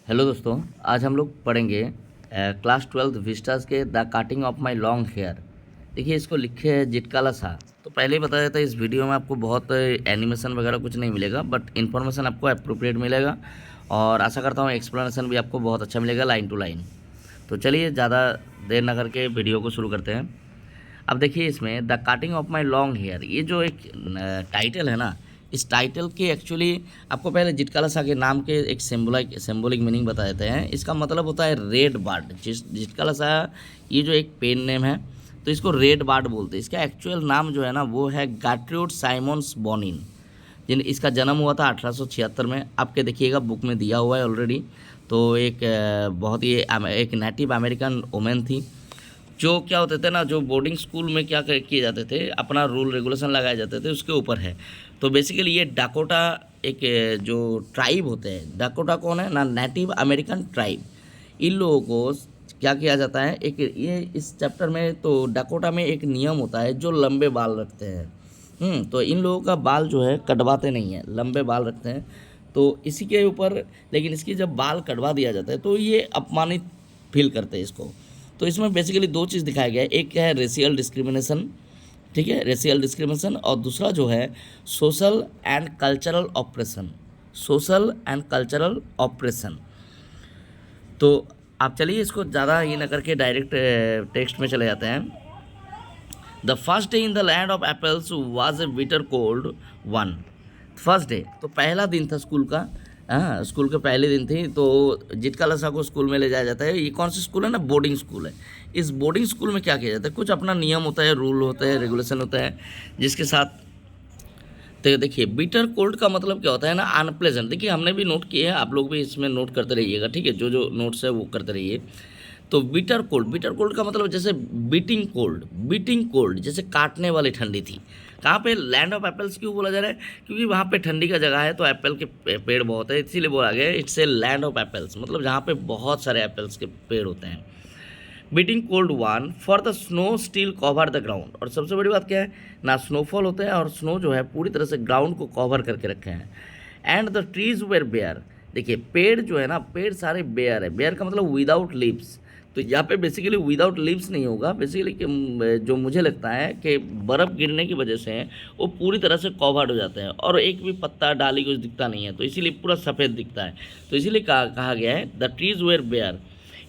Hello दोस्तों, आज हम लोग पढ़ेंगे क्लास 12 विस्टास के the cutting of my long hair. देखिए, इसको लिखे है जिटकाला शाह। तो पहले ही बताया जाता है, इस वीडियो में आपको बहुत एनिमेशन वगैरह कुछ नहीं मिलेगा, बट इन्फॉर्मेशन आपको अप्रोप्रिएट मिलेगा और आशा करता हूँ एक्सप्लेनेशन भी आपको बहुत अच्छा मिलेगा लाइन टू लाइन। तो चलिए ज़्यादा देर ना करके वीडियो को शुरू करते हैं। अब देखिए, इसमें the cutting of my long hair, ये जो एक टाइटल है ना, इस टाइटल के एक्चुअली आपको पहले जिटकाला शाह के नाम के एक सिंबॉलिक मीनिंग बता देते हैं। इसका मतलब होता है रेड बर्ड। जिटकाला शाह ये जो एक पेन नेम है, तो इसको रेड बर्ड बोलते हैं। इसका एक्चुअल नाम जो है ना, वो है गार्ट्रूड साइमन्स बोनिन, जिन इसका जन्म हुआ था 1876 में। आपके देखिएगा बुक में दिया हुआ है ऑलरेडी। तो एक बहुत ही एक नेटिव अमेरिकन वुमेन थी, जो क्या होते थे ना, जो बोर्डिंग स्कूल में क्या किए जाते थे, अपना रूल रेगुलेशन लगाए जाते थे, उसके ऊपर है। तो बेसिकली ये डाकोटा एक जो ट्राइब होते हैं, डाकोटा कौन है ना, नेटिव अमेरिकन ट्राइब। इन लोगों को क्या किया जाता है, एक ये इस चैप्टर में तो डाकोटा में एक नियम होता है जो लंबे बाल रखते हैं। तो इन लोगों का बाल जो है कटवाते नहीं है, लंबे बाल रखते हैं। तो इसी के ऊपर, लेकिन इसकी जब बाल कटवा दिया जाता है तो ये अपमानित फील करते हैं इसको। तो इसमें बेसिकली दो चीज़ दिखाया गया है, एक है रेशियल डिस्क्रिमिनेशन, ठीक है, रेशियल डिस्क्रिमिनेशन, और दूसरा जो है social and cultural operation. Social and cultural operation. तो आप चलिए इसको ज़्यादा ये ना करके डायरेक्ट टेक्स्ट में चले जाते हैं। The first day in the land of apples was a bitter cold one. First day तो पहला दिन था स्कूल का। हाँ, स्कूल के पहले दिन थी। तो जिटकाला शाह को स्कूल में ले जाया जाता है। ये कौन सी स्कूल है ना, बोर्डिंग स्कूल है। इस बोर्डिंग स्कूल में क्या किया जाता है, कुछ अपना नियम होता है, रूल होता है, रेगुलेशन होता है, जिसके साथ तो देखिए बिटर कोल्ड का मतलब क्या होता है ना, अनप्लेजेंट। देखिए, हमने भी नोट किए हैं, आप लोग भी इसमें नोट करते रहिएगा, ठीक है, जो जो नोट्स है वो करते रहिए। तो बिटर कोल्ड का मतलब जैसे बीटिंग कोल्ड जैसे काटने वाली ठंडी थी। कहाँ पे, लैंड ऑफ एप्पल्स क्यों बोला जा रहा है, क्योंकि वहाँ पे ठंडी का जगह है, तो एप्पल के पेड़ बहुत है, इसीलिए बोला गया it's a land of apples, मतलब जहाँ पे बहुत सारे एप्पल्स के पेड़ होते हैं। Beating cold one for the snow still cover the ground. और सबसे बड़ी बात क्या है ना, स्नोफॉल होता है और स्नो जो है पूरी तरह से ग्राउंड को कवर करके रखे हैं। And the trees were bare. देखिए, पेड़ जो है ना, पेड़ सारे बेयर है। बेयर का मतलब विदाउट लीव्स। तो यहाँ पे बेसिकली विदाउट लीव्स नहीं होगा, बेसिकली जो मुझे लगता है कि बर्फ़ गिरने की वजह से वो पूरी तरह से कवर्ड हो जाते हैं और एक भी पत्ता डाली कुछ दिखता नहीं है, तो इसीलिए पूरा सफ़ेद दिखता है। तो इसीलिए कहा गया है the trees were bare,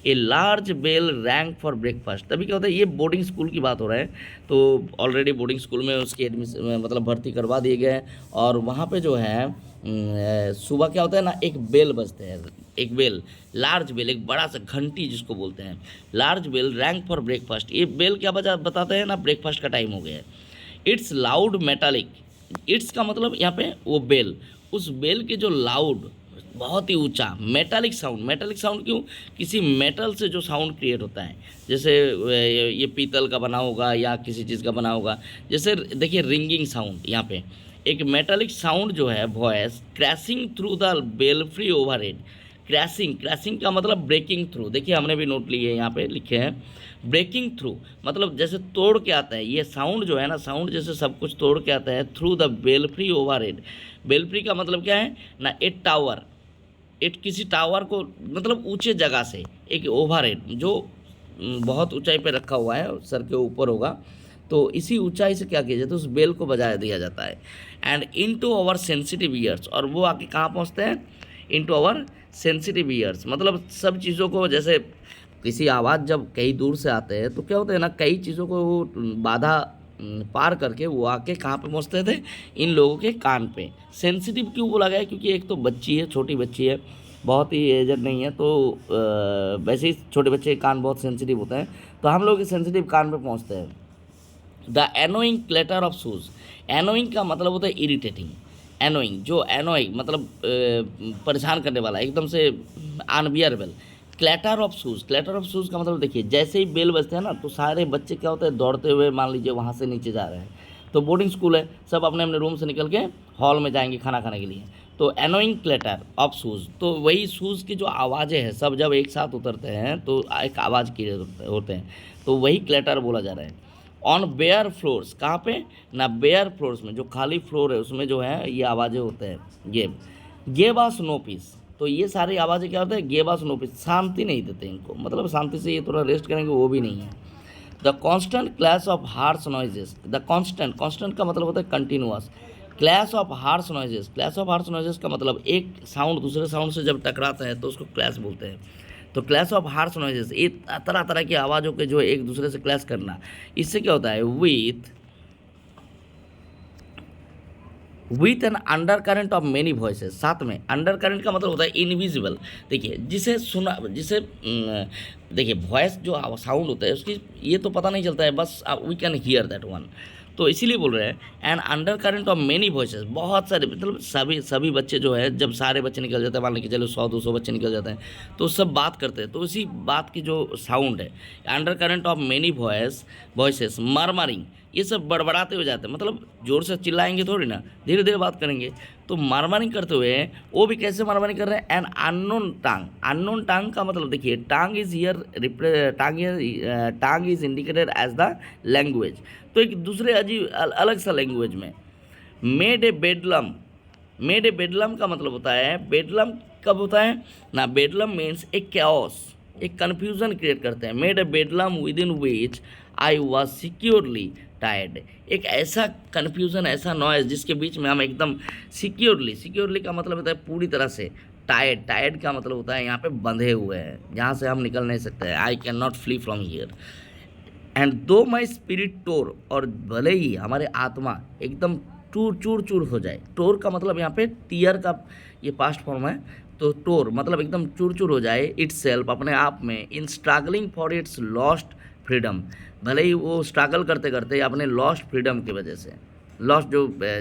a large bell rang for breakfast. तभी क्या होता है, ये बोर्डिंग स्कूल की बात हो रहा है। तो ऑलरेडी बोर्डिंग स्कूल में उसकी एडमिशन मतलब भर्ती करवा दिए गए हैं। और वहाँ पे जो है सुबह क्या होता है ना, एक बेल बजते हैं, एक बेल, लार्ज बेल, एक बड़ा सा घंटी जिसको बोलते हैं, large bell rang for breakfast. ये बेल क्या बताते हैं ना, ब्रेकफास्ट का टाइम हो गया है। It's loud metallic. इट्स का मतलब यहाँ पे वो बेल, उस बेल के जो लाउड, बहुत ही ऊंचा मेटालिक साउंड। मेटालिक साउंड क्यों, किसी मेटल से जो साउंड क्रिएट होता है, जैसे ये पीतल का बना होगा या किसी चीज़ का बना होगा, जैसे देखिए रिंगिंग साउंड। यहाँ पे एक मेटालिक साउंड जो है, voice crashing through the belfry overhead. Crashing का मतलब ब्रेकिंग थ्रू। देखिए, हमने भी नोट लिए, यहाँ पे लिखे हैं ब्रेकिंग थ्रू, मतलब जैसे तोड़ के आता है ये साउंड जो है ना, साउंड जैसे सब कुछ तोड़ के आता है, थ्रू द बेलफ्री ओवरहेड। बेलफ्री का मतलब क्या है ना, ए टावर, एक किसी टावर को मतलब ऊंचे जगह से, एक ओवरहेड जो बहुत ऊंचाई पे रखा हुआ है, सर के ऊपर होगा, तो इसी ऊंचाई से क्या किया जाता है, उस बेल को बजा दिया जाता है। And into our sensitive ears, और वो आके कहाँ पहुँचते हैं, इनटू आवर सेंसिटिव ईयर्स, मतलब सब चीज़ों को, जैसे किसी आवाज़ जब कई दूर से आते हैं तो क्या होता है ना, कई चीज़ों को वो बाधा पार करके वो आके कहाँ पे पहुँचते थे, इन लोगों के कान पे। सेंसिटिव क्यों बोला गया है, क्योंकि एक तो बच्ची है, छोटी बच्ची है, बहुत ही एजड नहीं है, तो वैसे ही छोटे बच्चे के कान बहुत सेंसिटिव होते हैं, तो हम लोग सेंसिटिव कान पे पहुँचते हैं। The annoying clutter of shoes. Annoying का मतलब होता है इरिटेटिंग। एनोइंग, जो एनोइंग मतलब परेशान करने वाला, एकदम से अनबियरेबल। क्लैटर ऑफ शूज़ का मतलब देखिए, जैसे ही बेल बजते हैं ना, तो सारे बच्चे क्या होते हैं, दौड़ते हुए मान लीजिए वहाँ से नीचे जा रहे हैं। तो बोर्डिंग स्कूल है, सब अपने अपने रूम से निकल के हॉल में जाएंगे खाना खाने के लिए। तो एनोइंग क्लैटर ऑफ शूज़, तो वही शूज़ की जो आवाज़ें हैं, सब जब एक साथ उतरते हैं तो एक आवाज़ किए होते हैं, तो वही क्लैटर बोला जा रहा है। ऑन बेयर फ्लोर्स, कहाँ पे ना, बेयर फ्लोर्स में, जो खाली फ्लोर है उसमें जो है ये आवाज़ें होते हैं। गेव गेव आ स्नो पीस। तो ये सारी आवाज़ें क्या होता है, गेबास नोपिस, शांति नहीं देते इनको, मतलब शांति से ये थोड़ा रेस्ट करेंगे वो भी नहीं है। The constant clash of harsh noises, the constant का मतलब होता है continuous, clash of harsh noises, clash of harsh noises का मतलब एक साउंड दूसरे साउंड से जब टकराता है तो उसको क्लैश बोलते हैं। तो क्लैश ऑफ हार्श नॉइजेस, ये तरह तरह की आवाज़ों के जो एक दूसरे से क्लैश करना, इससे क्या होता है, with an undercurrent of many voices. साथ में अंडर करंट का मतलब होता है इनविजिबल। देखिए जिसे सुना, जिसे देखिए वॉइस जो साउंड होता है उसकी ये तो पता नहीं चलता है, बस we can hear that one. तो इसीलिए बोल रहे हैं an undercurrent of many voices, बहुत सारे, मतलब सभी बच्चे जो है, जब सारे बच्चे निकल जाते हैं, मान लीजिए चलो 100-200 बच्चे निकल जाते हैं, तो सब बात करते हैं, तो इसी बात की जो साउंड है, under current of many voices murmuring, ये सब बड़बड़ाते हुए जाते हैं, मतलब जोर से चिल्लाएंगे थोड़ी ना, धीरे धीरे बात करेंगे। तो मारमारिंग करते हुए वो भी कैसे मारमारिंग कर रहे हैं, एन अननोन टांग। अननोन टांग का मतलब देखिए, tongue is indicated as the language, तो एक दूसरे अजीब अलग सा लैंग्वेज में। मेड ए बेडलम का मतलब होता है, बेडलम कब होता है ना, बेडलम मीन्स ए कैओस, एक कन्फ्यूजन क्रिएट करते हैं। Made a bedlam with in which I was securely tired, एक ऐसा कन्फ्यूज़न, ऐसा नॉइज जिसके बीच में हम एकदम सिक्योरली का मतलब होता है पूरी तरह से, टायर्ड का मतलब होता है यहाँ पे बंधे हुए हैं, जहाँ से हम निकल नहीं सकते, I can not flee from here. And though my spirit टोर, और भले ही हमारे आत्मा एकदम चूर हो जाए, टोर का मतलब यहाँ पे टीयर का ये पास्ट फॉर्म है, तो टोर मतलब एकदम चूर हो जाए, इट्स सेल्फ अपने आप में, in struggling for its lost freedom, भले ही वो स्ट्रगल करते करते अपने लॉस्ट फ्रीडम की वजह से, लॉस्ट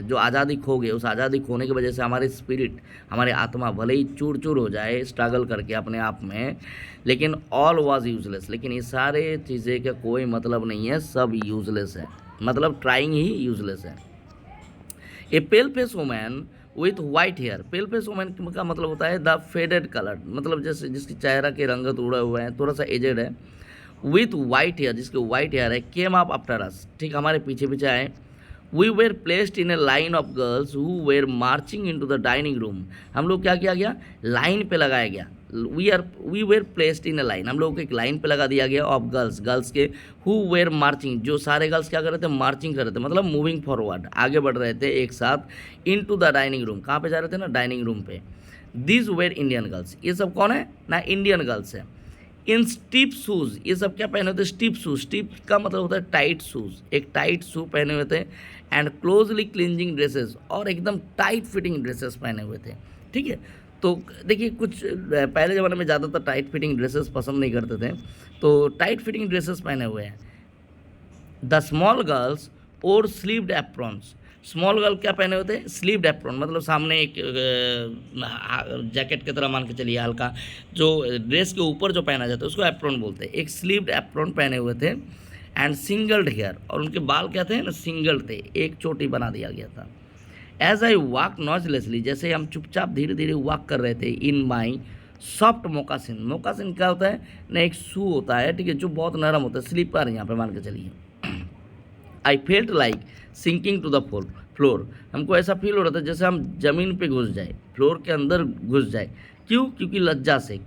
जो आज़ादी खो गए, उस आज़ादी खोने की वजह से हमारी स्पिरिट, हमारे आत्मा भले ही चूर हो जाए स्ट्रगल करके अपने आप में, लेकिन ऑल वाज यूजलेस, लेकिन ये सारे चीज़ें का कोई मतलब नहीं है, सब यूजलेस है, मतलब ट्राइंग ही यूजलेस है। A pale face woman with white hair, pale face woman का मतलब होता है द फेडेड कलर, मतलब जैसे जिसकी चेहरा के रंगत उड़े हुए हैं, थोड़ा सा एजेड है, विथ वाइट हेयर, जिसके वाइट हेयर है, केम अप आफ्टर अस, ठीक हमारे पीछे आए। We were placed in a line of girls who were marching in to the dining room, हम लोग क्या किया गया, लाइन पे लगाया गया, we were placed in a line, हम लोगों को एक लाइन पे लगा दिया गया, ऑफ गर्ल्स के, हु वेर मार्चिंग, जो सारे गर्ल्स क्या कर रहे थे, मार्चिंग कर रहे थे, मतलब मूविंग फॉरवर्ड, आगे बढ़ रहे थे एक साथ, इन टू द डाइनिंग रूम, कहाँ पे जा रहे थे ना, डाइनिंग रूम पे। दिस वेर इंडियन गर्ल्स, ये सब कौन है ना, इंडियन गर्ल्स है। इन स्टीप शूज़, ये सब क्या पहने होते हैं, स्टीप शूज, स्टीप का मतलब होता है टाइट शूज़, एक टाइट शू पहने हुए थे, एंड क्लोजली क्लिंजिंग ड्रेसेस, और एकदम टाइट फिटिंग ड्रेसेस पहने हुए थे, ठीक है। तो देखिए कुछ पहले ज़माने में ज़्यादातर टाइट फिटिंग ड्रेसेस पसंद नहीं करते थे, तो टाइट फिटिंग ड्रेसेस पहने हुए हैं। द स्मॉल गर्ल्स और स्लीव्ड एप्रॉन्स, स्मॉल गर्ल क्या पहने होते हैं, स्लीव्ड एप्रॉन, मतलब सामने एक जैकेट की तरह मान के चलिए, हल्का जो ड्रेस के ऊपर जो पहना जाता है उसको एप्रॉन बोलते हैं, एक स्लीव्ड एप्रॉन पहने हुए थे, एंड सिंगल्ड हेयर, और उनके बाल क्या थे ना, सिंगल थे, एक चोटी बना दिया गया था। एज आई वॉक नॉइजलेसली, जैसे हम चुपचाप धीरे धीरे वॉक कर रहे थे, इन माई सॉफ्ट मोकासिन, मोकासिन क्या होता है ना, एक शू होता है, ठीक है, जो बहुत नरम होता है, स्लीपर यहाँ पे मान के चलिए। I felt like sinking to the floor, हमको ऐसा फील हो रहा था जैसे हम ज़मीन पे घुस जाए, फ्लोर के अंदर घुस जाए, क्यों, क्योंकि लज्जा से,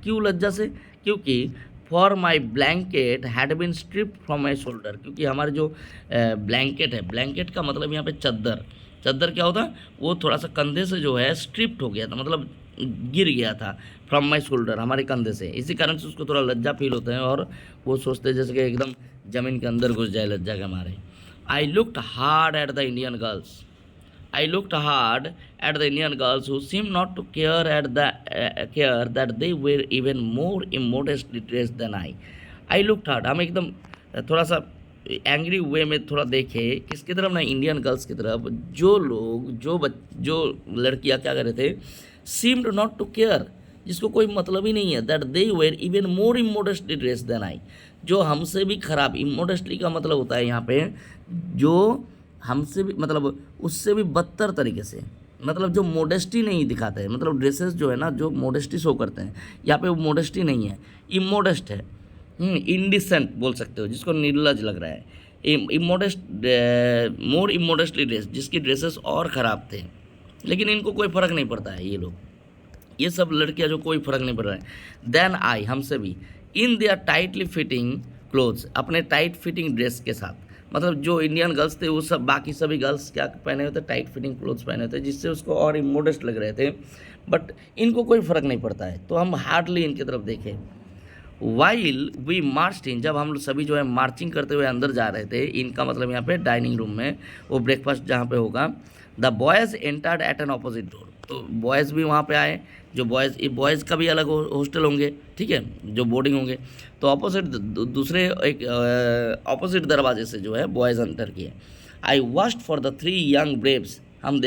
क्योंकि for my blanket had been stripped from my shoulder, क्योंकि हमारे जो ब्लैंकेट है, ब्लैंकेट का मतलब यहाँ पे चद्दर क्या होता है, वो थोड़ा सा कंधे से जो है स्ट्रिप्ट हो गया था, मतलब गिर गया था, फ्रॉम माई शोल्डर, हमारे कंधे से, इसी कारण से उसको थोड़ा लज्जा फील होता है, और वो सोचते हैं जैसे कि एकदम ज़मीन के अंदर घुस जाए लज्जा के मारे। I looked hard at the Indian girls. Who seemed not to care that they were even more immodestly dressed than I. I looked hard. हम एकदम थोड़ा सा एंग्री वे में थोड़ा देखे किसकी तरफ ना, इंडियन गर्ल्स की तरफ, जो लोग जो लड़कियां क्या कर रहे थे, seemed not to care, जिसको कोई मतलब ही नहीं है, that they were even more immodestly dress than I, जो हमसे भी खराब, इमोडेस्टली का मतलब होता है यहाँ पे जो हमसे भी, मतलब उससे भी बदतर तरीके से, मतलब जो मोडेस्टी नहीं दिखाते हैं, मतलब ड्रेसेस जो है ना जो मोडेस्टी शो करते हैं, यहाँ पे वो मोडेस्टी नहीं है, इमोडेस्ट है, इनडिसेंट बोल सकते हो, जिसको निर्लज लग रहा है, इमोडेस्ट, मोर इमोडेस्टली ड्रेस, जिसकी ड्रेसेस और ख़राब थे, लेकिन इनको कोई फ़र्क नहीं पड़ता है, ये लोग ये सब लड़कियां जो कोई फ़र्क नहीं पड़ रहा है। देन आई, हमसे भी, in their tightly fitting clothes, अपने टाइट फिटिंग ड्रेस के साथ, मतलब जो इंडियन गर्ल्स थे वो सब, बाकी सभी गर्ल्स क्या पहने हुए थे, टाइट फिटिंग क्लोथ्स पहने हुए थे, जिससे उसको और इमोडेस्ट लग रहे थे। बट इनको कोई फ़र्क नहीं पड़ता है, तो हम हार्डली इनकी तरफ देखें। वाइल वी मार्च इन, जब हम लोग सभी जो है मार्चिंग करते हुए अंदर जा रहे थे, इनका मतलब यहाँ पे डाइनिंग रूम में, वो ब्रेकफास्ट जहाँ पे होगा, the boys entered at an opposite door, तो बॉयज़ भी वहाँ पे आए, जो बॉयज़ का भी अलग हॉस्टल होंगे, ठीक है, जो बोर्डिंग होंगे, तो ऑपोजिट दूसरे एक ऑपोजिट दरवाजे से जो है बॉयज़ एंटर किए। I watched for the 3 young braves, हम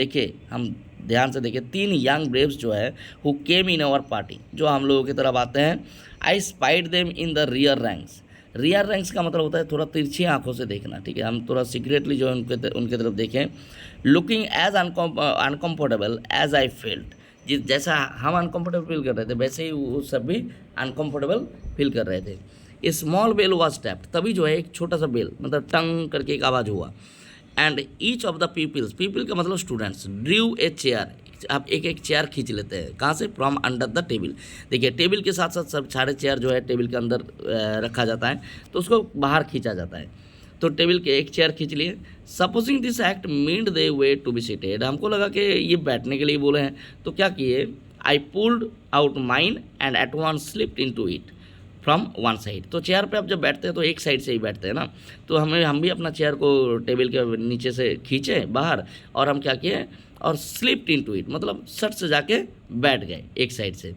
ध्यान से देखे 3 यंग ब्रेव्स जो है who came in our party, जो हम लोगों की तरफ आते हैं। I spied them in the rear ranks, rear ranks का मतलब होता है थोड़ा तिरछी आंखों से देखना, ठीक है, हम थोड़ा सीक्रेटली जो है उनके तरफ देखें। Looking as uncomfortable as I felt, जैसा हम अनकम्फर्टेबल फील कर रहे थे वैसे ही वो सब भी अनकम्फर्टेबल फील कर रहे थे। स्मॉल बेल वॉज टैप्ड, तभी जो है एक छोटा सा बेल, मतलब टंग करके एक आवाज़ हुआ। And each of the people का मतलब स्टूडेंट्स, ड्रीव ए चेयर, आप एक एक चेयर खींच लेते हैं, कहाँ से, फ्रॉम अंडर द टेबल। देखिए टेबल के साथ साथ सब सारे चेयर जो है टेबल के अंदर रखा जाता है, तो उसको बाहर खींचा जाता है, तो टेबल के एक चेयर खींच लिए। Supposing this act meant they were to be seated, हमको लगा कि ये बैठने के लिए बोले हैं, तो क्या किए, I pulled out mine and at once slipped into it from one side, तो चेयर पे आप जब बैठते हैं तो एक साइड से ही बैठते हैं ना, तो हम भी अपना चेयर को टेबल के नीचे से खींचे बाहर, और हम क्या किए, और स्लिप्ड इनटू इट, मतलब सट से जाके बैठ गए एक साइड से।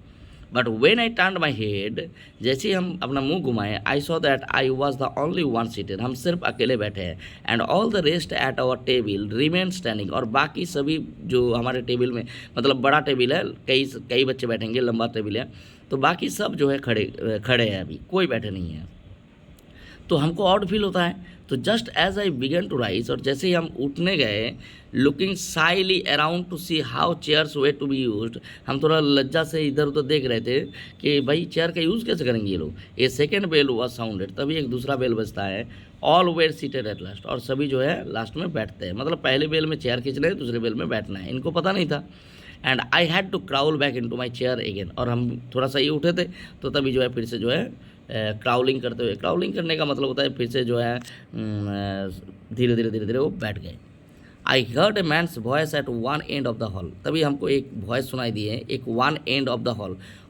But when I turned my head, जैसे ही हम अपना मुंह घुमाए, I saw that I was the only one seated, हम सिर्फ अकेले बैठे हैं। And all the rest at our table remain standing, और बाकी सभी जो हमारे टेबल में, मतलब बड़ा टेबल है, कई बच्चे बैठेंगे, लंबा टेबल है, तो बाकी सब जो है खड़े हैं, अभी कोई बैठे नहीं है, तो हमको ऑड फील होता है। तो just as I began to rise, और जैसे ही हम उठने गए, looking shyly around to see how chairs were to be used, हम थोड़ा लज्जा से इधर उधर देख रहे थे कि भाई चेयर का यूज़ कैसे करेंगे ये लोग। A second bell was sounded, तभी एक दूसरा बेल बजता है। All were seated at last, और सभी जो है लास्ट में बैठते हैं, मतलब पहले बेल में चेयर खींचना है, दूसरे बेल में बैठना है, इनको पता नहीं था। And I had to crawl back in to my chair again, और हम थोड़ा सा ही उठे थे, तो तभी जो है फिर से जो है क्राउलिंग करते हुए, क्राउलिंग करने का मतलब होता है फिर से जो है धीरे धीरे वो बैठ गए। I heard a man's voice at one end of the hall, तभी हमको एक वॉइस सुनाई दी है, एक one end of the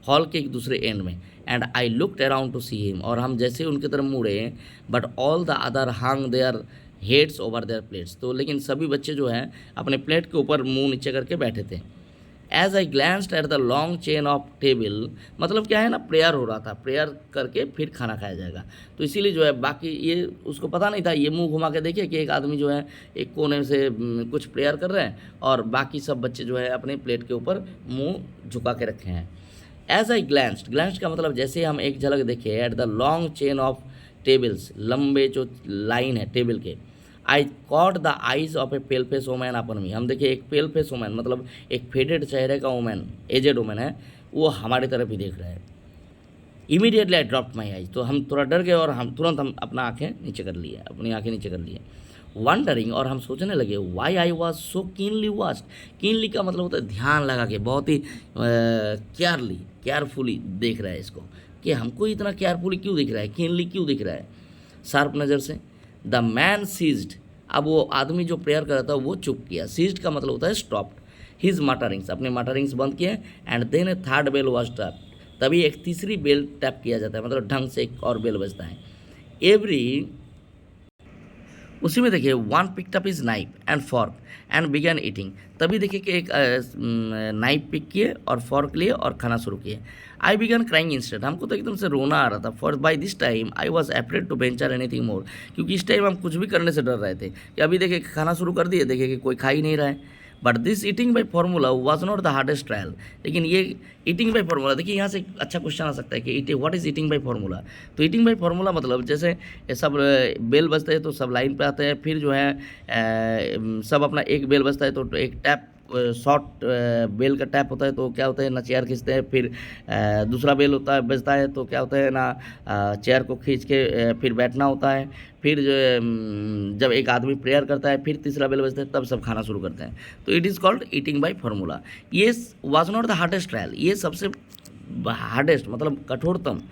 hall के एक दूसरे एंड में। And I looked around to see him, और हम जैसे उनकी तरफ मुड़े, but all the other hung their heads over their plates, तो लेकिन सभी बच्चे जो हैं अपने प्लेट के ऊपर मुंह नीचे करके बैठे थे। As I glanced at the long chain of table, मतलब क्या है ना, प्रेयर हो रहा था, प्रेयर करके फिर खाना खाया जाएगा, तो इसीलिए जो है बाकी ये उसको पता नहीं था, ये मुंह घुमा के देखिए कि एक आदमी जो है एक कोने से कुछ प्रेयर कर रहे हैं, और बाकी सब बच्चे जो है अपने प्लेट के ऊपर मुंह झुका के रखे हैं। एज आई ग्लैंस्ड का मतलब जैसे हम एक झलक देखे at the long chain of tables, लंबे जो लाइन है टेबल के, I caught the eyes of a pale face woman upon me, हम देखिए एक पेल फेस वोमैन, मतलब एक फेडेड चेहरे का वोमैन, एजेड वोमैन है, वो हमारी तरफ ही देख रहा है। Immediately I dropped my eyes, तो हम थोड़ा डर गए, और हम तुरंत अपनी आंखें नीचे कर लिए। वंडरिंग, और हम सोचने लगे, why I was so keenly watched, keenly का मतलब होता है ध्यान लगा के, बहुत ही केयरफुली देख रहा है इसको, कि हमको इतना केयरफुली क्यों दिख रहा है, कीनली क्यों दिख रहा है, शार्प नज़र से। द मैन सीज्ड, अब वो आदमी जो प्रेयर कर रहा था वो चुप किया, सीज्ड का मतलब होता है स्टॉप्ड, हिज मटरिंग्स, अपने मटरिंग्स बंद किए। And then a third bell was tap, तभी एक तीसरी बेल टैप किया जाता है, मतलब ढंग से एक और बेल बजता है। उसी में देखिए one picked up is knife and fork and begin eating, तभी देखिए कि एक नाइफ पिक किए और फॉर्क लिए और खाना शुरू किए। आई बिगन क्राइंग इंस्टेंट, हमको तो एकदम से रोना आ रहा था, for by this time I was afraid to venture anything more, क्योंकि इस टाइम हम कुछ भी करने से डर रहे थे कि अभी देखिए खाना शुरू कर दिए, देखिए कि कोई खा ही नहीं रहा है। But this eating by formula was not the hardest trial, लेकिन ये ईटिंग बाई फार्मूला, देखिए यहाँ से अच्छा क्वेश्चन आ सकता है कि what is eating by formula. तो ईटिंग बाई फार्मूला मतलब जैसे सब बेल बजते हैं तो सब लाइन पे आते हैं, फिर जो है सब अपना एक बेल बजता है तो एक टैप शॉर्ट बेल का टैप होता है तो क्या होता है ना, चेयर खींचते हैं, फिर दूसरा बेल होता है बजता है तो क्या होता है ना, चेयर को खींच के फिर बैठना होता है, फिर जो है, जब एक आदमी प्रेयर करता है फिर तीसरा बेल बजता है तब सब खाना शुरू करते हैं। तो it is called eating by formula. ये was not the hardest trial, ये सबसे हार्डेस्ट मतलब कठोरतम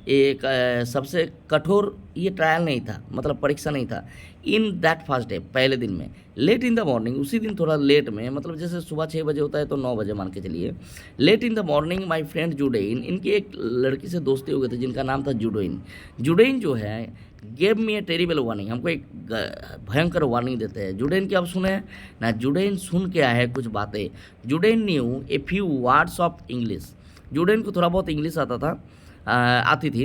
एक सबसे कठोर ये ट्रायल नहीं था, मतलब परीक्षा नहीं था। इन दैट फर्स्ट डे, पहले दिन में, लेट इन द मॉर्निंग, उसी दिन थोड़ा लेट में, मतलब जैसे सुबह 6 बजे होता है तो 9 बजे मान के चलिए, late in the morning my friend Judewin, इनकी एक लड़की से दोस्ती हो गई थी जिनका नाम था जुडेन। जुडेन जो है गेव मी ए टेरिबल वार्निंग, हमको एक भयंकर वार्निंग देते हैं। जुडेन की अब सुने ना, जुडेन सुन के आया है कुछ बातें। Judewin knew a few words of English, Judewin को थोड़ा बहुत इंग्लिश आता था, आती थी।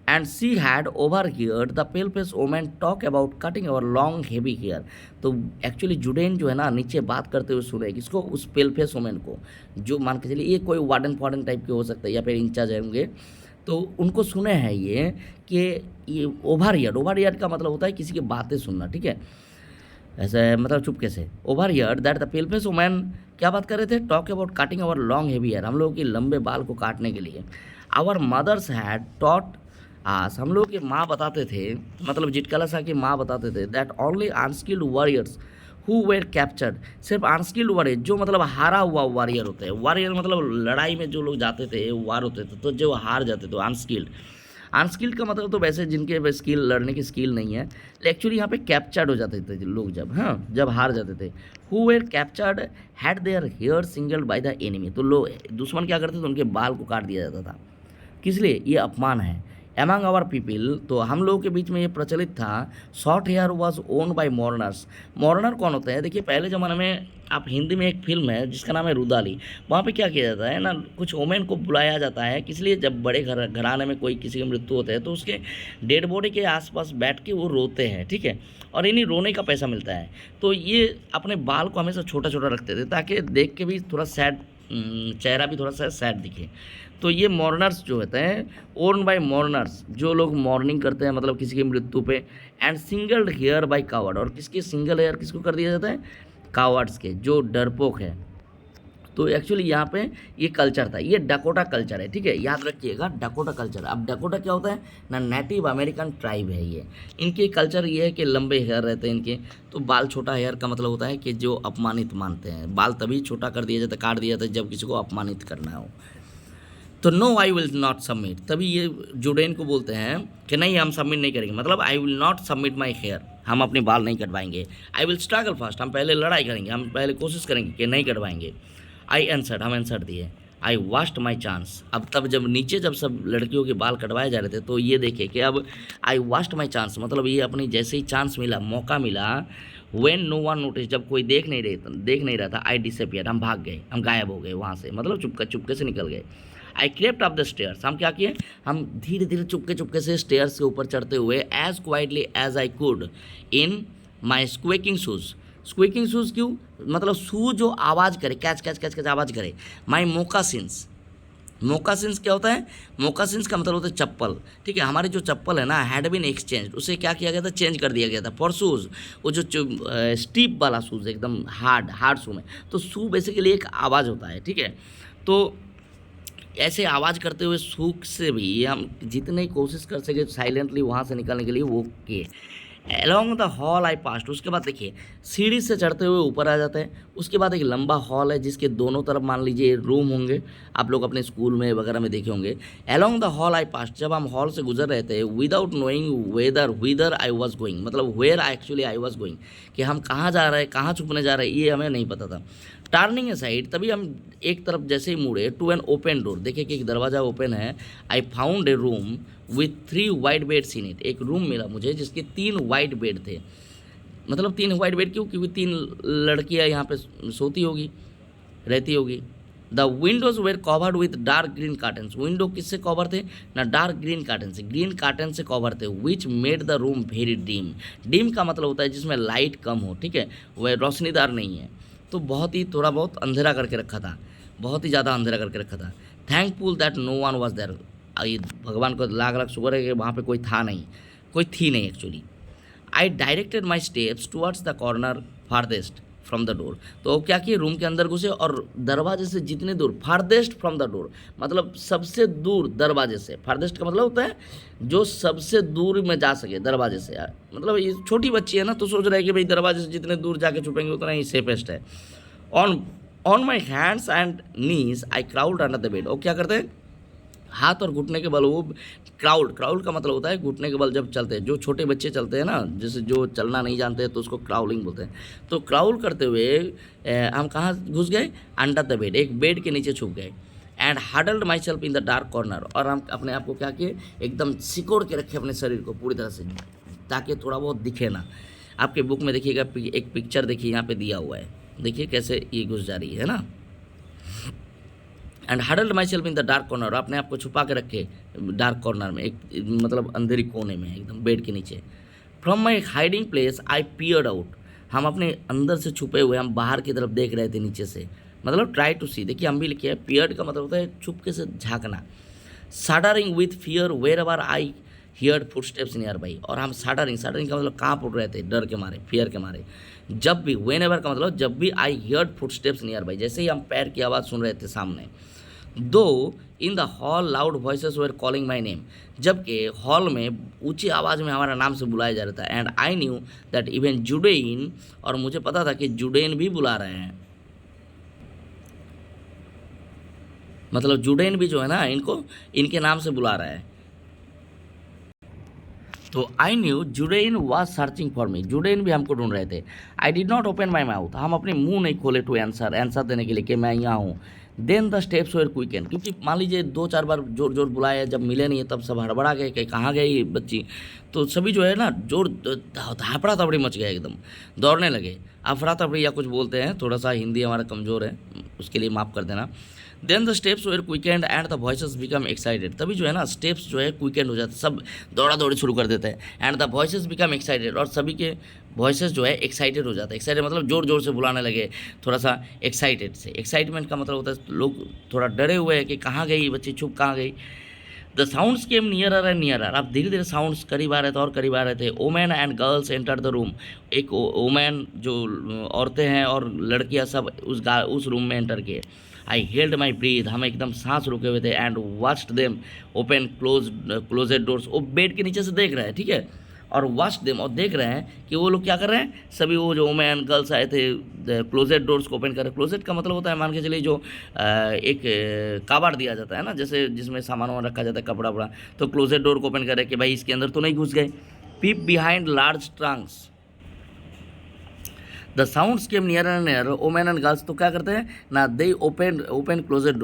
And she had overheard the pale face women talk about cutting our long heavy hair. तो एक्चुअली जुडेन जो है ना नीचे बात करते हुए सुने किसको, उस पेल फेस वोमेन को, जो मान के चलिए ये कोई वार्डन टाइप के हो सकते हैं या फिर इंचार्ज होंगे, तो उनको सुने हैं ये कि ये ओवर ईयर का मतलब होता है किसी की बातें सुनना, ठीक है, ऐसे मतलब चुपके से। Overheard that the pale face women क्या बात कर रहे थे, talk about cutting our long heavy hair, हम लोगों के लंबे बाल को काटने के लिए। Our mothers had taught us, हम लोग की माँ बताते थे, मतलब जिटकला शाह की माँ बताते थे, that only unskilled warriors who were captured, सिर्फ अनस्किल्ड वॉरियर जो मतलब हारा हुआ वॉरियर होते हैं, वॉरियर मतलब लड़ाई में जो लोग जाते थे वार होते थे तो जो हार जाते थे अनस्किल्ड। अनस्किल्ड का मतलब तो वैसे जिनके स्किल लड़ने की स्किल नहीं है, एक्चुअली यहाँ पे कैप्चर्ड हो जाते थे लोग जब, हाँ जब हार जाते थे। Who were captured had their hair shingled by the enemy, तो लोग दुश्मन क्या करते थे उनके बाल को काट दिया जाता था, किस लिए, ये अपमान है। एमंग आवर पीपल, तो हम लोगों के बीच में ये प्रचलित था। Short hair was worn by mourners, mourner कौन होते हैं, देखिए पहले ज़माने में आप हिंदी में एक फिल्म है जिसका नाम है रुदाली, वहाँ पे क्या किया जाता है ना, कुछ वोमेन को बुलाया जाता है, किस लिए, जब बड़े घराने में कोई किसी की मृत्यु होता है तो उसके डेड बॉडी के आसपास बैठ के वो रोते हैं, ठीक है, और इन्हीं रोने का पैसा मिलता है। तो ये अपने बाल को हमेशा छोटा छोटा रखते थे ताकि देख के भी थोड़ा सैड, चेहरा भी थोड़ा सा सैड दिखे। तो ये मॉर्नर्स जो होते हैं, ओन बाय मॉर्नर्स, जो लोग मॉर्निंग करते हैं मतलब किसी की मृत्यु पे। And shingled hair by coward, और किसके सिंगल हेयर किसको कर दिया जाता है, कावर्ड्स के, जो डरपोक है। तो एक्चुअली यहाँ पे ये कल्चर था, ये डकोटा कल्चर है, ठीक है, याद रखिएगा डकोटा कल्चर। अब डकोटा क्या होता है ना, नेटिव अमेरिकन ट्राइब है ये, इनके कल्चर ये है कि लंबे हेयर रहते हैं इनके, तो बाल छोटा हेयर का मतलब होता है कि जो अपमानित मानते हैं, बाल तभी छोटा कर दिया जाता है, काट दिया जाता है जब किसी को अपमानित करना हो। तो no I will not submit, तभी ये जुडेन को बोलते हैं कि नहीं हम सबमिट नहीं करेंगे, मतलब I will not submit my hair, हम अपने बाल नहीं कटवाएंगे। आई विल स्ट्रगल फर्स्ट, हम पहले लड़ाई करेंगे, हम पहले कोशिश करेंगे कि नहीं कटवाएंगे। आई आंसर्ड, हम आंसर दिए। आई वास्ट माई चांस, अब तब जब नीचे जब सब लड़कियों के बाल कटवाए जा रहे थे तो ये देखे कि अब आई वास्ट माई चांस, मतलब ये अपनी जैसे ही चांस मिला, मौका मिला, वेन नो वन नोटिस, जब कोई देख नहीं रहा था, आई डिसअपियर, हम भाग गए, हम गायब हो गए वहाँ से, मतलब चुपके से निकल गए। आई क्रेप्ट अप द स्टेयर्स, हम क्या किए, हम धीरे धीरे चुपके से स्टेयर्स के ऊपर चढ़ते हुए, as quietly as I could in my squeaking shoes, squeaking shoes क्यों, मतलब शू जो आवाज़ करे, कैच आवाज़ करे। माई मोकासिन्स, मोकासिन्स क्या होता है, मोकासिन्स का मतलब होता है चप्पल, ठीक है, हमारी जो चप्पल है ना, हैड बीन एक्सचेंज, उसे क्या किया गया था, चेंज कर दिया गया था फॉर शूज़, वो जो स्टीप वाला शूज़ एकदम हार्ड शू में, तो शू बेसिकली एक आवाज़ होता है, ठीक है। तो ऐसे आवाज़ करते हुए सूख से भी हम जितनी कोशिश कर सके साइलेंटली वहाँ से निकलने के लिए वो किए। Along the hall I past, उसके बाद देखिए सीढ़ी से चढ़ते हुए ऊपर आ जाते हैं, उसके बाद एक लंबा हॉल है जिसके दोनों तरफ मान लीजिए रूम होंगे, आप लोग अपने स्कूल में वगैरह में देखे होंगे। Along the hall I passed, जब हम हॉल से गुजर रहे थे, without knowing whether I was going, मतलब where actually I was going, कि हम कहाँ जा रहे हैं, कहाँ छुपने जा रहे हैं, ये हमें नहीं पता था। टर्निंग ए साइड, तभी हम एक तरफ जैसे ही मुड़े, टू एन ओपन डोर, देखिए कि एक दरवाज़ा ओपन है। I found a room with 3 white beds in it, एक रूम मिला मुझे जिसके 3 वाइट बेड थे, मतलब 3 वाइट बेड क्यों, क्योंकि 3 लड़कियां यहाँ पे सोती होगी, रहती होगी। The windows were covered with dark green curtains, window किससे कवर थे ना, डार्क ग्रीन कार्टन से कवर थे, which made the room very dim, dim का मतलब होता है जिसमें लाइट कम हो, ठीक है, वह रोशनीदार नहीं है, तो बहुत ही थोड़ा बहुत अंधेरा करके रखा था, बहुत ही ज़्यादा अंधेरा करके रखा था। Thankful that no one was there, भगवान को लाख लाख शुक्र है कि वहाँ पे कोई थी नहीं actually. I directed my steps towards the corner farthest from the door. तो क्या किए, रूम के अंदर घुसे और दरवाजे से जितने दूर, फारदेस्ट फ्रॉम द डोर मतलब सबसे दूर दरवाजे से। फारदेस्ट का मतलब होता है जो सबसे दूर में जा सके दरवाजे से। मतलब ये छोटी बच्ची है ना, तो सोच रहा है कि भाई दरवाजे से जितने दूर जाके छुपेंगे उतना ही सेफेस्ट है। On on my hands and knees I crowd under the bed. और क्या करते हैं, हाथ और घुटने के बल वो क्राउड का मतलब होता है घुटने के बल जब चलते हैं। जो छोटे बच्चे चलते हैं ना, जैसे जो चलना नहीं जानते हैं तो उसको क्राउलिंग बोलते हैं। तो क्राउल करते हुए हम कहाँ घुस गए, अंडर द बेड, एक बेड के नीचे छुप गए। And huddled my self in the dark corner, और हम अपने आप को क्या किए, एकदम सिकोड़ के रखे अपने शरीर को पूरी तरह से, ताकि थोड़ा बहुत दिखे ना। आपके बुक में देखिएगा एक पिक्चर देखिए, यहाँ पे दिया हुआ है, देखिए कैसे ये घुस जा रही है ना। And huddled my self in the dark corner, अपने आप को छुपा के रखे डार्क कॉर्नर में, एक मतलब अंधेरी कोने में एकदम बेड के नीचे। From my hiding place I peered out, हम अपने अंदर से छुपे हुए हम बाहर की तरफ देख रहे थे नीचे से, मतलब ट्राई टू सी। देखिए हम भी लिखे हैं, पियर्ड का मतलब होता है छुपके से झांकना। Shuddering with fear wherever I heard footsteps nearby, और हम सडरिंग का मतलब काँप उठ रहे थे डर के मारे, फियर के मारे। जब भी, वेन एवर का मतलब जब भी, आई हियर्ड फुटस्टेप्स नियर बाई, जैसे ही हम पैर की आवाज़ सुन रहे थे सामने। दो in the hall loud voices were calling my name, जबकि हॉल में ऊंची आवाज़ में हमारा नाम से बुलाया जा रहा था। And I knew that even Judewin, और मुझे पता था कि जुडेन भी बुला रहे हैं, मतलब जुडेन भी जो है ना इनको इनके नाम से बुला रहा है। तो I knew Judewin was searching for me, Judewin भी हमको ढूंढ रहे थे। I did not open my mouth, हम अपने मुंह नहीं खोले टू आंसर देने के लिए कि मैं यहाँ हूँ। Then the steps were quicken, क्योंकि मान लीजिए 2-4 बार जोर जोर बुलाया, जब मिले नहीं तब सब हड़बड़ा गए कि कहाँ गई बच्ची। तो सभी जो है ना जोर हापड़ा तबड़ी मच गया, एकदम दौड़ने लगे। अफरा तफड़ी या कुछ बोलते हैं, थोड़ा सा हिंदी हमारा कमज़ोर है, उसके लिए माफ़ कर देना। Then the steps were quickened and the voices become excited, तभी जो है ना स्टेप्स जो है क्विकेंड हो जाते, सब दौड़ा दौड़ी शुरू कर देते हैं। And the voices become excited, और सभी के वॉइसेस जो है एक्साइटेड हो जाते हैं। एक्साइटेड मतलब जोर जोर से बुलाने लगे, थोड़ा सा एक्साइटेड से। एक्साइटमेंट का मतलब होता है लोग थोड़ा डरे हुए हैं कि कहाँ गई बच्ची, छुप कहाँ गई। The sounds came nearer and nearer, अब धीरे धीरे साउंड्स करीब आ रहे थे और करीब आ रहे थे। Women and girls enter the room, एक वोमेन जो औरतें हैं और लड़कियां सब उस रूम में एंटर किए। आई हेल्ड माई ब्रीथ, हम एकदम सांस रुके हुए थे। And watched them open closed doors, वो बेड के नीचे से देख रहे हैं, ठीक है, और वॉच देम, और देख रहे हैं कि वो लोग क्या कर रहे हैं। सभी वो जो वोमेन गर्ल्स आए थे क्लोजेट डोर्स को ओपन कर रहे। क्लोजेट का मतलब होता है, मान के चलिए जो एक काबाड़ दिया जाता है ना, जैसे जिसमें सामान वामान रखा जाता है, कपड़ा वपड़ा, तो क्लोजेट डोर को ओपन कर रहे कि भाई इसके अंदर तो नहीं घुस गए। Peep behind large trunks, the sounds came near and near. Women and girls तो क्या करते हैं ना, दे ओपन क्लोजेट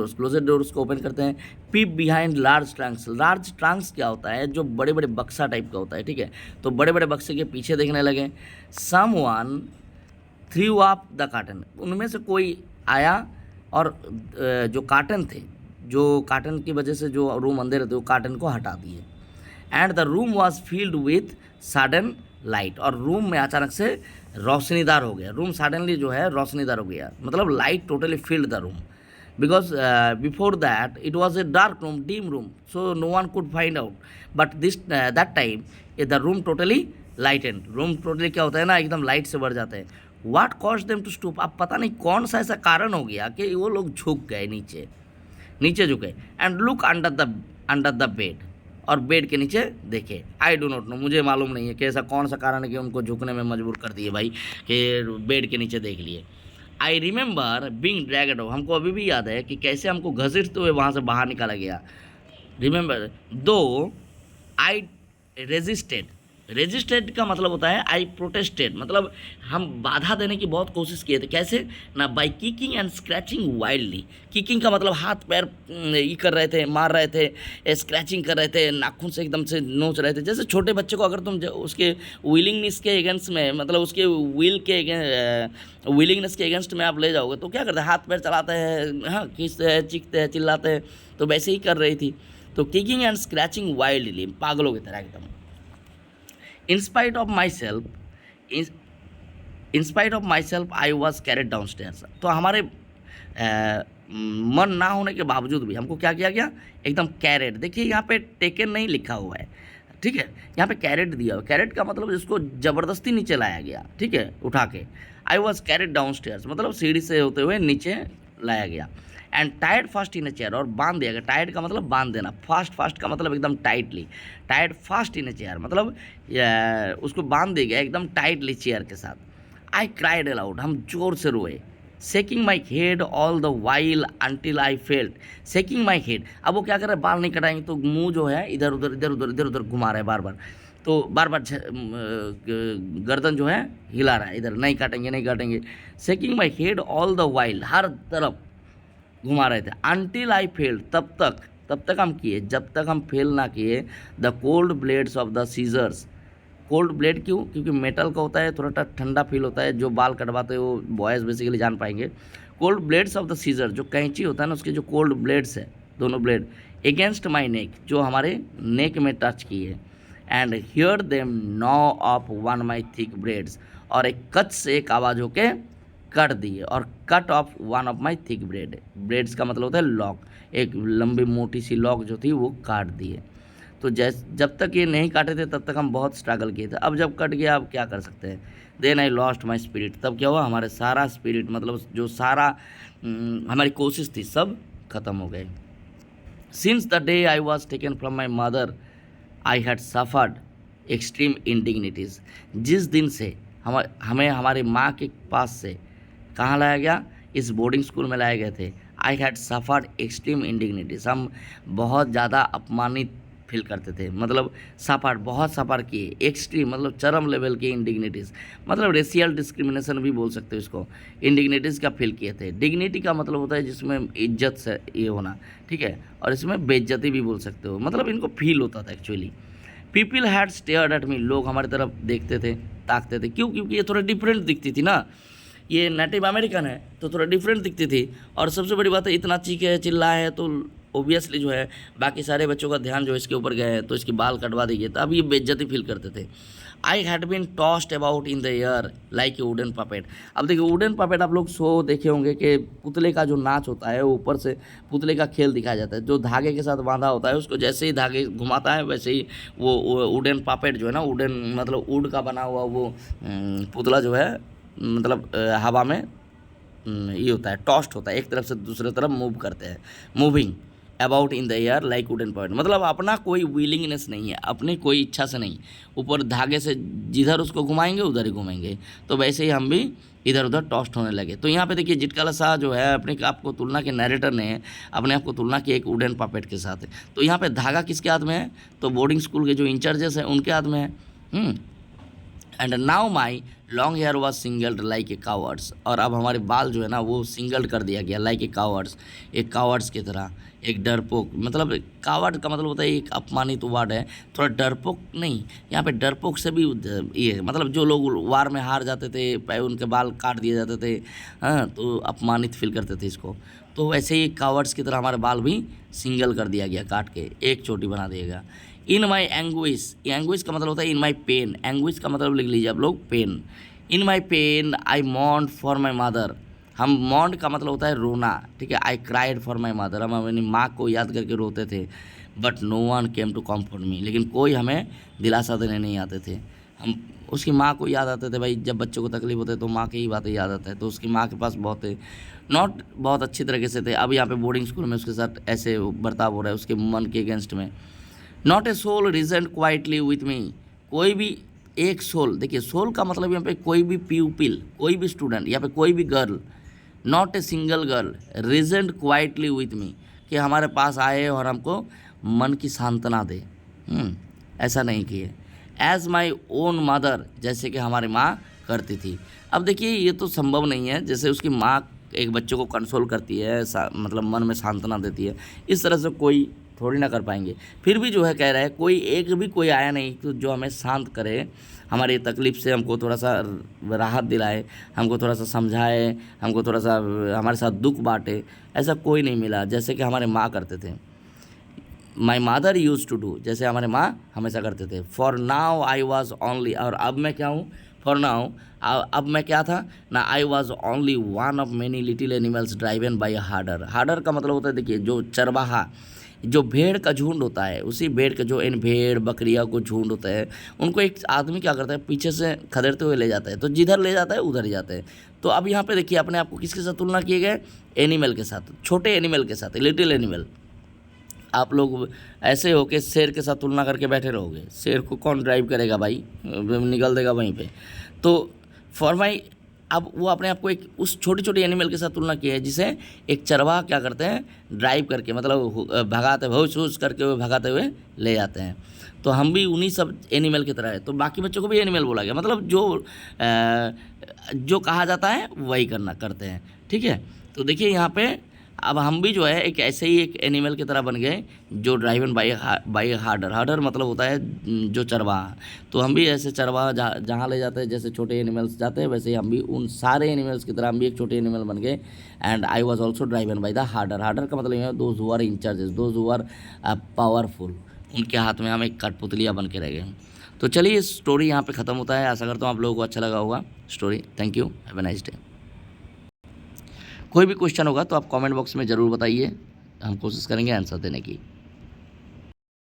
डोर्स को ओपन करते हैं। Peep behind large trunks, large trunks क्या होता है, जो बड़े बड़े बक्सा टाइप का होता है, ठीक है, तो बड़े बड़े बक्से के पीछे देखने लगे। Someone threw up the carton, उनमें से कोई आया और जो कार्टन थे, जो कार्टन की वजह से जो रूम अंधेरे थे, वो कार्टन को हटा दिए। And the room was field with sudden light, और रूम में अचानक से रोशनीदार हो गया। रूम सडनली जो है रोशनीदार हो गया, मतलब light totally filled the room, because before that it was a dark room, dim room, so no one could find out, but that time the room totally lightened. Room totally क्या होता है ना, एकदम लाइट से भर जाते हैं। What caused them to stoop, अब पता नहीं कौन सा ऐसा कारण हो गया कि वो लोग झुक गए, नीचे झुके। And look under the bed, और बेड के नीचे देखे। आई डो नॉट नो, मुझे मालूम नहीं है कि ऐसा कौन सा कारण है कि उनको झुकने में मजबूर कर दिए भाई, कि बेड के नीचे देख लिए। I remember being dragged out, हमको अभी भी याद है कि कैसे हमको घसीटते हुए वहाँ से बाहर निकाला गया। रिमेंबर दो आई रेजिस्टेड का मतलब होता है आई प्रोटेस्टेड, मतलब हम बाधा देने की बहुत कोशिश किए थे। कैसे ना, by kicking and scratching wildly. Kicking का मतलब हाथ पैर ये कर रहे थे, मार रहे थे, स्क्रैचिंग कर रहे थे, नाखून से एकदम से नोच रहे थे। जैसे छोटे बच्चे को अगर तुम उसके विलिंगनेस के अगेंस्ट में, मतलब उसके विलिंगनेस के अगेंस्ट में आप ले जाओगे तो क्या करते हैं, हाथ पैर चलाते हैं, हाँ, खींचते हैं, चीखते हैं, चिल्लाते हैं, तो वैसे ही कर रही थी। तो किकिंग एंड स्क्रैचिंग वाइल्डली, पागलों की तरह एकदम। In spite of myself, I was carried downstairs. तो हमारे मन ना होने के बावजूद भी हमको क्या किया गया, एकदम कैरेट। देखिए यहाँ पे टेकन नहीं लिखा हुआ है, ठीक है, यहाँ पे कैरेट दिया हुआ। कैरेट का मतलब इसको ज़बरदस्ती नीचे लाया गया, ठीक है, उठा के। I was carried downstairs, मतलब सीढ़ी से होते हुए नीचे लाया गया। And tied fast in a chair, और बांध दिया गया। टाइड का मतलब बांध देना, फास्ट फास्ट का मतलब एकदम tightly. Tied fast in a chair मतलब उसको बांध दिया गया एकदम टाइटली चेयर के साथ। आई क्राइड अलाउड, हम जोर से रोए। Shaking my head all the while until I felt, shaking my head, अब वो क्या कर रहे हैं, बाल नहीं कटाएंगे तो मुंह जो है इधर उधर इधर उधर इधर उधर घुमा रहे हैं बार बार, तो बार बार गर्दन जो है हिला रहा है, इधर नहीं काटेंगे नहीं काटेंगे। Shaking my head all the while, हर तरफ घुमा रहे थे। अनटिल आई फेल्ड, तब तक हम किए जब तक हम फेल ना किए। The cold blades of the scissors, cold blade क्यों, क्योंकि मेटल का होता है, थोड़ा ठंडा फील होता है। जो बाल कटवाते हैं वो बॉयज़ बेसिकली जान पाएंगे। Cold blades of the seizure, जो कैंची होता है ना उसके जो कोल्ड ब्लेड्स है, दोनों ब्लेड अगेंस्ट माई नेक, जो हमारे नेक में टच किए। एंड हियर देम नॉ of one my thick breads, और एक कच से एक आवाज़ होके कट दिए, और cut off one of my thick breads का मतलब होता है लॉक, एक लंबी मोटी सी लॉक जो थी वो काट दिए। तो जब तक ये नहीं काटे थे तब तक हम बहुत स्ट्रगल किए थे, अब जब कट गया अब क्या कर सकते हैं। Then I lost my spirit, तब क्या हुआ, हमारे सारा स्पिरिट मतलब जो सारा हमारी कोशिश थी सब खत्म हो गए। Since the day I was taken from my mother I had suffered extreme indignities, जिस दिन से हमें हमारी माँ के पास से कहाँ लाया गया, इस बोर्डिंग स्कूल में लाए गए थे। आई हैड सफ़र्ड एक्सट्रीम इंडिग्निटीज़, हम बहुत ज़्यादा अपमानित फील करते थे, मतलब सफ़र बहुत सफ़र किए। एक्सट्रीम मतलब चरम लेवल की इंडिग्निटीज़, मतलब रेशियल डिस्क्रिमिनेशन भी बोल सकते हो इसको। इंडिग्निटीज़ का फील किए थे। डिग्निटी का मतलब होता है जिसमें इज्जत से ये होना, ठीक है, और इसमें बेइज्जती भी बोल सकते हो, मतलब इनको फील होता था actually. People had stared at me, लोग हमारी तरफ देखते थे, ताकते थे, क्यों, क्योंकि ये थोड़ा डिफरेंट दिखती थी ना, ये नेटिव अमेरिकन है तो थोड़ा डिफरेंट दिखती थी। और सबसे बड़ी बात है इतना चीखे चिल्लाए है तो ओबियसली जो है बाकी सारे बच्चों का ध्यान जो इसके ऊपर गया है, तो इसके बाल कटवा देंगे, तो अब ये बेइज्जती फील करते थे। I had been tossed about in the air like a wooden puppet. अब देखिए वुडन पपेट आप लोग शो देखे होंगे कि पुतले का जो नाच होता है ऊपर से पुतले का खेल दिखाया जाता है, जो धागे के साथ बांधा होता है उसको जैसे ही धागे घुमाता है वैसे ही वो वुडन पपेट जो है ना, वुडन मतलब वुड का बना हुआ वो पुतला जो है मतलब हवा में ये होता है, टॉस्ट होता है, एक तरफ से दूसरे तरफ मूव करते हैं, moving about in the air like wooden point, मतलब अपना कोई विलिंगनेस नहीं है, अपनी कोई इच्छा से नहीं, ऊपर धागे से जिधर उसको घुमाएंगे उधर ही घूमेंगे। तो वैसे ही हम भी इधर उधर टॉस्ट होने लगे। तो यहाँ पे देखिए जिटकाला शाह जो है अपने आप को तुलना के नैरेटर ने अपने आप को तुलना की एक वुडन पपेट के साथ। तो यहाँ पे धागा किसके हाथ में है, तो बोर्डिंग स्कूल के जो इंचार्जेस हैं उनके हाथ में है। And now my long hair was singled like a coward's, और अब हमारे बाल जो है ना वो सिंगल्ड कर दिया गया लाइक ए कावर्ड्स, एक कावर्ड्स की तरह, एक डरपोक, मतलब कावर्ड का मतलब होता है एक अपमानित वर्ड है, थोड़ा डरपोक नहीं, यहाँ पे डरपोक से भी ये मतलब जो लोग वार में हार जाते थे उनके बाल काट दिए जाते थे, हाँ, तो अपमानित फील करते थे इसको। तो वैसे ही कावर्ड्स की तरह हमारे बाल भी सिंगल कर दिया गया, काट के एक चोटी बना दिया गया। इन माई एंग्विश, एंग्विश का मतलब होता है इन माई पेन, एंग्विश का मतलब लिख लीजिए आप लोग pain. In my pain I moaned for my mother, हम मॉन्ड का मतलब होता है रोना, ठीक है। I cried for my mother, हम अपनी माँ को याद करके रोते थे। But no one came to comfort me, लेकिन कोई हमें दिलासा देने नहीं आते थे। हम उसकी माँ को याद आते थे, भाई जब बच्चों को तकलीफ होती है तो माँ की ही बातें याद आता है, तो उसकी माँ के पास बहुत नॉट बहुत अच्छी तरीके से थे। अब यहाँ पे बोर्डिंग स्कूल में उसके साथ ऐसे बर्ताव हो रहा है उसके मन के अगेंस्ट में। Not a soul regent quietly with me, कोई भी एक सोल, देखिए सोल का मतलब यहाँ पे कोई भी प्यूपिल, कोई भी स्टूडेंट, यहाँ पे कोई भी girl, not a single girl regent quietly with me, कि हमारे पास आए और हमको मन की सांत्वना दे, ऐसा नहीं किए। एज माई ओन मदर, जैसे कि हमारी माँ करती थी। अब देखिए ये तो संभव नहीं है, जैसे उसकी माँ एक बच्चों को कंसोल करती है, मतलब मन में सांत्वना देती है, इस तरह से कोई थोड़ी ना कर पाएंगे। फिर भी जो है कह रहा है कोई एक भी कोई आया नहीं तो जो हमें शांत करे, हमारी तकलीफ़ से हमको थोड़ा सा राहत दिलाए, हमको थोड़ा सा समझाए, हमको थोड़ा सा हमारे साथ दुख बांटे, ऐसा कोई नहीं मिला जैसे कि हमारे माँ करते थे। My mother use to do, जैसे हमारे माँ हमेशा करते थे। For now I was only, और अब मैं क्या हूँ, फॉर नाउ अब मैं क्या था ना, आई was only one of many little animals driven by harder. Harder का मतलब होता है देखिए जो चरवाहा, जो भेड़ का झुंड होता है, उसी भेड़ का जो इन भेड़ बकरियां को झुंड होता है, उनको एक आदमी क्या करता है, पीछे से खदेड़ते हुए ले जाता है, तो जिधर ले जाता है उधर ही जाते हैं। तो अब यहाँ पे देखिए अपने आप को किसके साथ तुलना किए गए, एनिमल के साथ, छोटे एनिमल के साथ, लिटिल एनिमल। आप लोग ऐसे हो कि शेर के साथ तुलना करके बैठे रहोगे, शेर को कौन ड्राइव करेगा भाई, निकल देगा वहीं पे। तो फॉर माई, अब वो अपने आप को एक उस छोटी छोटी एनिमल के साथ तुलना की है, जिसे एक चरवाहा क्या करते हैं, ड्राइव करके, मतलब भगाते हुस हुस करके हुए भगाते हुए ले जाते हैं। तो हम भी उन्हीं सब एनिमल की तरह है। तो बाकी बच्चों को भी एनिमल बोला गया, मतलब जो कहा जाता है वही करते हैं, ठीक है। तो देखिए यहाँ पे अब हम भी जो है एक ऐसे ही एक एनिमल की तरह बन गए, जो ड्राइवन बाई हार्डर मतलब होता है जो चरवाहा। तो हम भी ऐसे चरवाहा जहाँ ले जाते हैं, जैसे छोटे एनिमल्स जाते हैं, वैसे ही हम भी उन सारे एनिमल्स की तरह हम भी एक छोटे एनिमल बन गए। And I was also driven by the harder का मतलब है those who are in charges, those who are powerful, उनके हाथ में हम एक कठपुतलियाँ बन के रह गए। तो चलिए स्टोरी यहाँ पे ख़त्म होता है। आशा करता हूँ आप लोगों को अच्छा लगा होगा story. Thank you, have a nice day. कोई भी क्वेश्चन होगा तो आप कमेंट बॉक्स में ज़रूर बताइए, हम कोशिश करेंगे आंसर देने की।